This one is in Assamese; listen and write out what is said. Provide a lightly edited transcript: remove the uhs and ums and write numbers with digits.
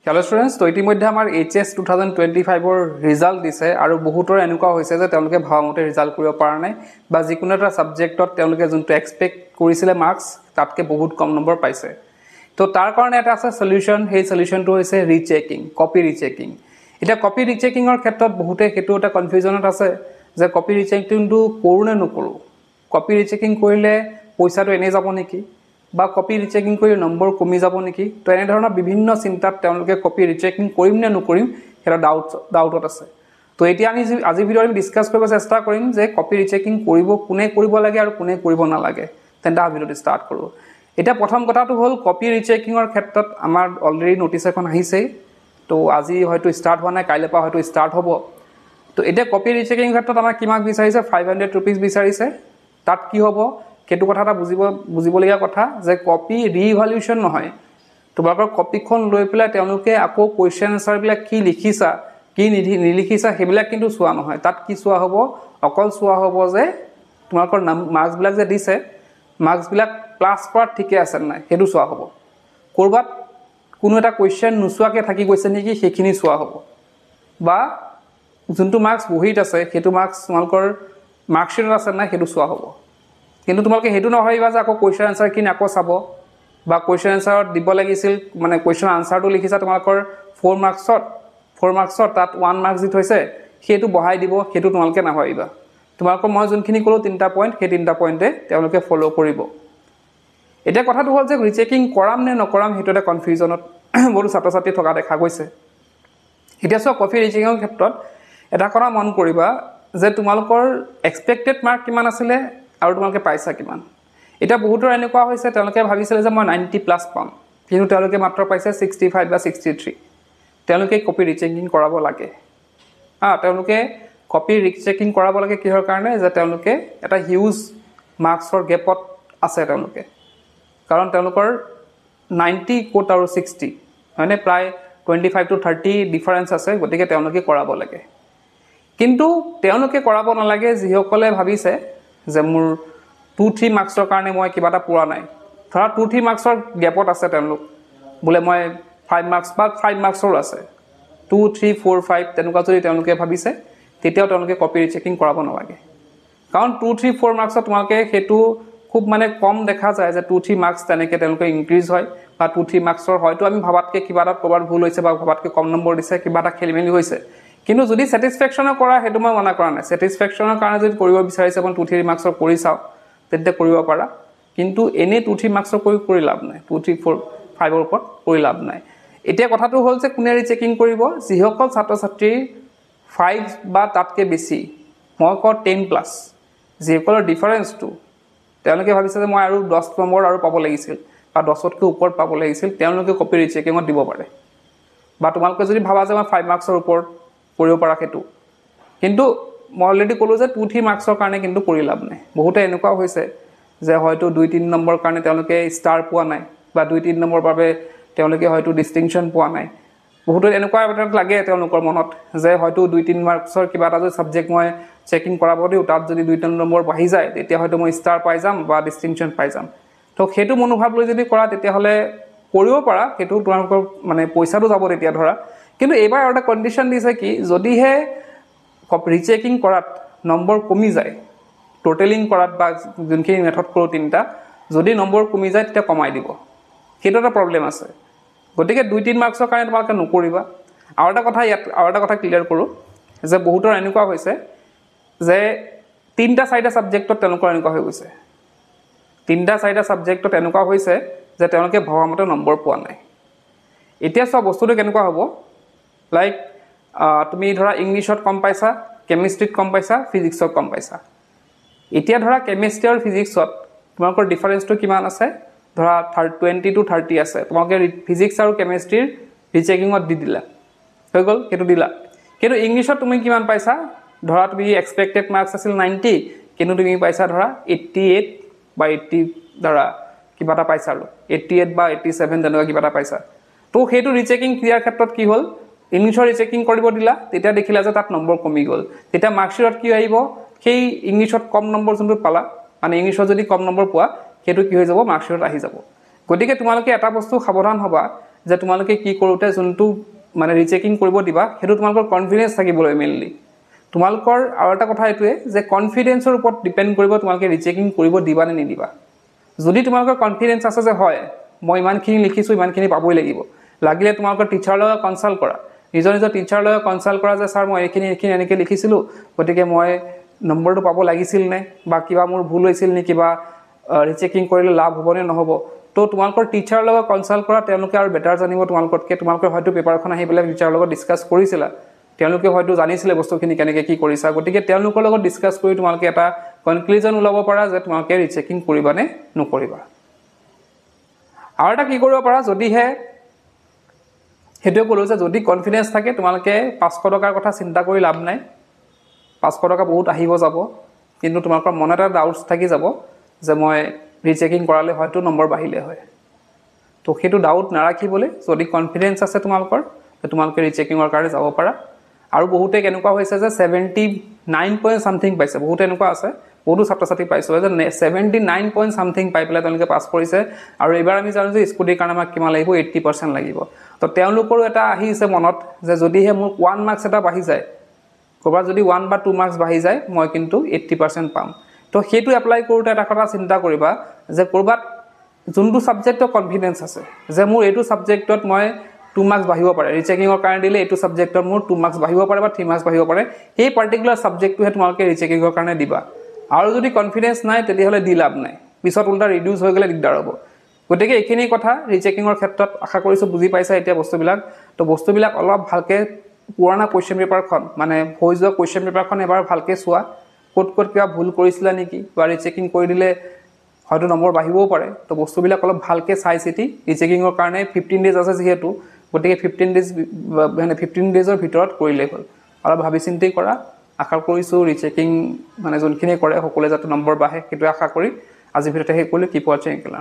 Hello students, তো ইতিমধ্যে আমাৰ HS 2025 ৰ ৰিজাল্ট দিছে আৰু বহুতৰ এনেকুৱা হৈছে যে তেওঁলোকে ভাবমতে ৰিজাল্ট কৰিব পৰা নাই বা যিকোনো এটা সাবজেক্টত তেওঁলোকে যোনটো এক্সপেক্ট কৰিছিলে মাৰ্কস তাতকে বহুত কম নম্বৰ পাইছে তো তাৰ কাৰণে এটা আছে সলিউশন সেই সলিউশনটো হৈছে ৰিচেকিং কপি ৰিচেকিং এটা কপি ৰিচেকিংৰ ক্ষেত্ৰত বহুতে হেতু এটা কনফিউজনত আছে যে কপি ৰিচেকিংটো কৰো নে নকৰো কপি ৰিচেকিং কৰিলে পইচাটো এনে যাব নেকি বা কপি ৰিচেকিং কৰি নম্বৰ কমি যাব নেকি তো এনে ধৰণৰ বিভিন্ন চিন্তাত তেওঁলোকে কপি ৰিচেকিং কৰিম নে নকৰিম হেৰা ডাউটত আছে তো এতিয়া আমি আজি ভিডিঅ'ত ডিসকাস কৰিব চেষ্টা কৰিম যে কপি ৰিচেকিং কোনে কৰিব লাগে আৰু কোনে কৰিব নালাগে তেন্তে ভিডিঅ'টো ষ্টাৰ্ট কৰো এটা প্ৰথম কথাটো হ'ল কপি ৰিচেকিংৰ ক্ষেত্ৰত আমাৰ অলৰেডি নোটিছ এখন আহিছে তো আজি হয়তো ষ্টাৰ্ট হোৱা নাই কাইলৈ পা হয়তো ষ্টাৰ্ট হ'ব তো এটা কপি ৰিচেকিং ক্ষেত্ৰত আমাক কিমান বিচাৰিছে 500 रुपीस বিচাৰিছে তাত কি হ'ব কেতু কথা এটা বুজিবলগীয়া কথা যে কপি ৰিইভালুয়েশন নহয় তোমাকৰ কপিখন লৈ পেলাই তেওঁলোকে আকৌ কোৱেশ্চন আনসাৰ বিলাক কি লিখিছা কি নিলিখিছা হেবিলাক কিন্তু চোৱা নহয় তাত কি চোৱা হ'ব অকল চোৱা হ'ব যে তোমাকৰ মাৰ্কস বিলাক যে দিছে মাৰ্কস বিলাক প্লাস কৰাত ঠিকে আছে নাই হেতু চোৱা হ'ব কৰবাত কোনো এটা কোৱেশ্চন নুচোৱাকে থাকি গৈছে নেকি হেখিনি চোৱা হ'ব বা যোনটো মাৰ্কস বহিত আছে হেতু মাৰ্কস তোমাকৰ মাৰ্কশিটত আছে নাই হেতু চোৱা হ'ব কিন্তু তোমালোকে হেতু নহইবা যে আকৌ কোৱেশ্চন আনসাৰ কিন আকৌ চাব বা কোৱেশ্চন আনসাৰত দিব লাগিছিল মানে কোৱেশ্চন আনসাৰটো লিখিছা তোমালোকৰ 4 মাৰ্কসত তাত 1 মাৰ্কস দি থৈছে হেতু বহাই দিব হেতু তোমালোকে নহইবা তোমালোকৰ মই যোনখিনি কলো তিনটা পইণ্ট হে তিনটা পইণ্টে তেওঁলোকে ফলো কৰিব এটা কথাটো হ'ল যে ৰিচেকিং কৰাম নে নকৰাম হেতু এটা কনফিউজনত বহু ছাত্ৰ-ছাত্ৰী থকা দেখা গৈছে এতিয়া সব কপি ৰিচেকিংৰ ক্ষেত্ৰত এটা কথা মন কৰিবা যে তোমালোকৰ এক্সপেক্টেড মাৰ্ক কিমান আছিল আৰু তোমালোকে পাইছা কিমান এটা বহুতৰ এনেকুৱা হৈছে তেওঁলোকে ভাবিছিল যে মই 90 প্লাস পাম কিন্তু তেওঁলোকে মাত্ৰ পাইছে 65 বা 63 তেওঁলোকে কপি ৰিচেকিং কৰাব লাগে তেওঁলোকে কপি ৰিচেকিং কৰাব লাগে কিহৰ কাৰণে যে তেওঁলোকে এটা হিউজ মাৰ্কছৰ গেপত আছে তেওঁলোকে কাৰণ তেওঁলোকৰ 90 কোট আৰু 60 মানে প্ৰায় 25 to 30 ডিফাৰেন্স আছে গতিকে তেওঁলোকে কৰাব লাগে কিন্তু তেওঁলোকে কৰাব নালাগে যিসকলে ভাবিছে যে মোৰ 2-3 মাৰ্কছৰ কাৰণে মই কিবা এটা পুৰা নাই ধৰা 2-3 মাৰ্কছৰ গেপত আছে তেওঁলোক বলে মই 5 মাৰ্কছ বা 5 মাৰ্কছৰ আছে 2 3 4 5 তেনেকুৱা যদি তেওঁলোকে ভাবিছে তেতিয়াও তেওঁলোকে কপি ৰিচেকিং কৰাব নালাগে কাৰণ 2 3 4 মাৰ্কছত তোমালোকে হেতু খুব মানে কম দেখা যায় যে 2-3 মাৰ্কছ তেনেকে তেওঁলোকে ইনক্ৰিজ হয় বা 2-3 মাৰ্কছৰ হয়তো আমি ভাবাতকে কিবা এটা কভাৰ ভুল হৈছে বা ভাবাতকে কম নম্বৰ দিছে কিবা এটা খেলিমেলি হৈছে কিন্তু যদি স্যাটিসফ্যাকশনৰ কৰা হেতু মই মনা কৰা নাই স্যাটিসফ্যাকশনৰ কাৰণে যদি কৰিব বিচাৰিছে আপুনি 2-3 মাৰ্কছৰ কৰি চাও তেতে কৰিব পাৰা কিন্তু এনে 2-3 মাৰ্কছৰ কৰি লাভ নাই 2-3-4 5 ৰ ওপৰত কৰি লাভ নাই এতিয়া কথাটো হ'ল যে কোনে ৰিচেকিং কৰিব যিসকল ছাত্ৰ-ছাত্ৰী 5 বা তাতকে বেছি মই ক 10 প্লাস যিসকলৰ ডিফাৰেন্সটো তেওঁলোকে ভাবিছে যে মই আৰু 10 নম্বৰ আৰু পাব লাগিছিল বা 10তকৈ ওপৰত পাব লাগিছিল তেওঁলোকে কপি ৰিচেকিংত দিব পাৰে বা তোমালোকে যদি ভাবা যে মই 5 মাৰ্কছৰ ওপৰত কৰিব পাৰা হেতু কিন্তু মই অলৰেডি ক'লো যে 2-3 মাৰ্কছৰ কাৰণে কিন্তু কৰি লাভ নাই বহুতে এনেকুৱা হৈছে যে হয়তো 2-3 নম্বৰ কাৰণে তেওঁলোকে ষ্টাৰ পোৱা নাই বা 2-3 নম্বৰ বাবে তেওঁলোকে হয়তো ডিস্টিংশন পোৱা নাই বহুতে এনেকুৱা এটা লাগে তেওঁলোকৰ মনত যে হয়তো 2-3 মাৰ্কছৰ কিবা এটা যদি সাবজেক্ট মই চেকিং কৰাব দিও তাত যদি 2-3 নম্বৰ বাঢ়ি যায় তেতিয়া হয়তো মই ষ্টাৰ পাই যাম বা ডিস্টিংশন পাই যাম তো হেতু মনোভাৱ লৈ যদি কৰা তেতিয়া হলে কৰিব পাৰা হেতু তোমালোকৰ মানে পইচাটো যাব তেতিয়া ধৰা কিন্তু এবাৰ এটা কন্ডিশন দিছে কি যদিহে কপি ৰিচেকিং কৰাত নম্বৰ কমি যায় টোটেলিং কৰাত বা যোনখিনি মেথড কৰো তিনটা যদি নম্বৰ কমি যায় তেতিয়া কমাই দিব হেতু এটা প্ৰবলেম আছে গতিকে 2-3 মাৰ্কছৰ কাৰণে তোমালোকে নকৰিবা আৰু এটা কথা ক্লিয়াৰ কৰো যে বহুতৰ এনেকুৱা হৈছে যে 3টা-4টা সাবজেক্টত তেওঁলোকৰ এনেকুৱা হৈ গৈছে 3টা-4টা সাবজেক্টত এনেকুৱা হৈছে যে তেওঁলোকে ভবামতে নম্বৰ পোৱা নাই এতিয়া সব বস্তুটো কেনেকুৱা হ'ব লাইক তুমি ধৰা ইংলিশত কম পাইছা কেমিষ্ট্ৰিত কম পাইছা ফিজিক্সত কম পাইছা এতিয়া ধৰা কেমিষ্ট্ৰি আৰু ফিজিক্সত তোমালোকৰ ডিফাৰেন্সটো কিমান আছে ধৰা 20 to 30 আছে তোমালোকে ফিজিক্স আৰু কেমিষ্ট্ৰিৰ ৰিচেকিংত দি দিলা হৈ গল হেতু দিলা কিন্তু ইংলিশত তুমি কিমান পাইছা ধৰা তুমি এক্সপেক্টেড মাৰ্কস আছিল 90 কিন্তু তুমি পাইছা ধৰা 88 বা 80 ধৰা কিবা এটা পাইছা আৰু 88 বা 87 তেনেকুৱা কিবা এটা পাইছা তো হেতু ৰিচেকিং ক্লিয়াৰ ক্ষেত্ৰত কি হ'ল ইংলিশৰ ৰিচেকিং কৰিব দিলা তেতিয়া দেখিলা যে তাত নম্বৰ কমি গল তেতিয়া মাৰ্কশিটত কি আহিব সেই ইংলিশত কম নম্বৰ যোনটো পালা মানে ইংলিশত যদি কম নম্বৰ পোৱা হেতু কি হৈ যাব মাৰ্কশিটত আহি যাব গতিকে তোমালোকে এটা বস্তু সাৱধান হবা যে তোমালোকে কি কৰোতে যোনটো মানে ৰিচেকিং কৰিব দিবা হেতু তোমালোকৰ কনফিডেন্স থাকিবলৈ মেইনলি তোমালোকৰ আৰু এটা কথা এটোৱে যে কনফিডেন্সৰ ওপৰত ডিপেন্ড কৰিব তোমালোকে ৰিচেকিং কৰিব দিবা নে নিদিবা যদি তোমালোকৰ কনফিডেন্স আছে যে হয় মই ইমানখিনি লিখিছো ইমানখিনি পাবই লাগিব লাগিলে তোমালোকৰ টিচাৰৰ লগত কনসাল্ট কৰা নিজৰ টিচাৰৰ লগত কনসাল্ট কৰা যে স্যাৰ মই এইখিনি এনেকে লিখিছিলো গতিকে মই নম্বৰটো পাব লাগিছিল নে বা কিবা মোৰ ভুল হৈছিল নে কিবা ৰিচেকিং কৰিলে লাভ হ'ব নে নহব তো তোমালোকৰ টিচাৰৰ লগত কনসাল্ট কৰা তেওঁলোকে আৰু বেটাৰ জানিব তোমালোকতকে তোমালোকৰ হয়তো পেপাৰখন আহি পেলাই টিচাৰৰ লগত ডিসকাস কৰিছিলা তেওঁলোকে হয়তো জানিছিলে বস্তুখিনি কেনেকৈ কি কৰিছা গতিকে তেওঁলোকৰ লগত ডিসকাস কৰি তোমালোকে এটা কনক্লুজন ওলাব পাৰা যে তোমালোকে ৰিচেকিং কৰিবা নে নকৰিবা আৰু এটা কি কৰিব পাৰা যদিহে হেতু ক'লো যে যদি কনফিডেন্স থাকে তোমালোকে 500 টকাৰ কথা চিন্তা কৰি লাভ নাই 500 টকা বহুত আহিব যাব কিন্তু তোমালোকৰ মনত এটা ডাউটছ থাকি যাব যে মই ৰিচেকিং কৰালে হয়তো নম্বৰ বাহিলে হয় তো হেতু ডাউট নাৰাখিবলৈ যদি কনফিডেন্স আছে তোমালোকৰ তোমালোকে ৰিচেকিংৰ কাৰণে যাব পাৰা আৰু বহুতে কেনেকুৱা হৈছে যে 79 পইণ্ট সামথিং পাইছে বহুত এনেকুৱা আছে বহুতো ছাত্ৰ-ছাত্ৰী পাইছে যে 79 পইণ্ট সামথিং পাই পেলাই তেওঁলোকে পাছ কৰিছে আৰু এবাৰ আমি জানো যে স্কুটিৰ কাৰণে আমাক কিমান লাগিব 80% লাগিব তো তেওঁলোকৰ এটা আহিছে মনত যে যদিহে মোৰ 1 মাৰ্কস এটা বাঢ়ি যায় কবা যদি 1 বা 2 মাৰ্কস বাঢ়ি যায় মই কিন্তু 80% পাম তো হেতু এপ্লাই কৰোতে এটা কথা চিন্তা কৰিবা যে কৰবাত যোনটো সাবজেক্টৰ কনফিডেন্স আছে যে মোৰ এটো সাবজেক্টত মই 2 মাৰ্কস বাঢ়িব পাৰে ৰিচেকিংৰ কাৰণে দিলে এটো সাবজেক্টৰ মোৰ 2 মাৰ্কস বাঢ়িব পাৰে বা 3 মাৰ্কস বাঢ়িব পাৰে এই পাৰ্টিকুলাৰ সাবজেক্টটো হে তোমালোকে ৰিচেকিংৰ কাৰণে দিবা আৰু যদি কনফিডেন্স নাই তেতিয়াহলে দি লাভ নাই পিছত উল্টা ৰিডিউস হৈ গলে দিগদাৰ হ'ব গতিকে এইখিনি কথা ৰিচেকিংৰ ক্ষেত্ৰত আশা কৰিছো বুজি পাইছা এতিয়া বস্তুবিলাক তো বস্তুবিলাক অলপ ভালকে পুৰণা কোৱেশ্চন পেপাৰখন মানে হৈ যোৱা কোৱেশ্চন পেপাৰখন এবাৰ ভালকে চোৱা কোট কিবা ভুল কৰিছিলা নেকি বা ৰিচেকিং কৰি দিলে হয়তো নম্বৰ বাঢ়িবও পাৰে তো বস্তুবিলাক অলপ ভালকে চাই চিতি ৰিচেকিংৰ কাৰণে 15 ডেজ আছে যেহেতু গতিকে 15 ডেজ মানে 15 ডেজৰ ভিতৰত কৰিলে হ'ল অলপ ভাবি চিন্তি কৰা আশা কৰিছো ৰিচেকিং মানে যোনখিনি কৰে সকলোৱে যাতে নম্বৰ বাঢ়ে সেইটো আশা কৰি আজি ভিডিঅ'টো শেষ কৰিলো কিপ ৱাচিং একেলা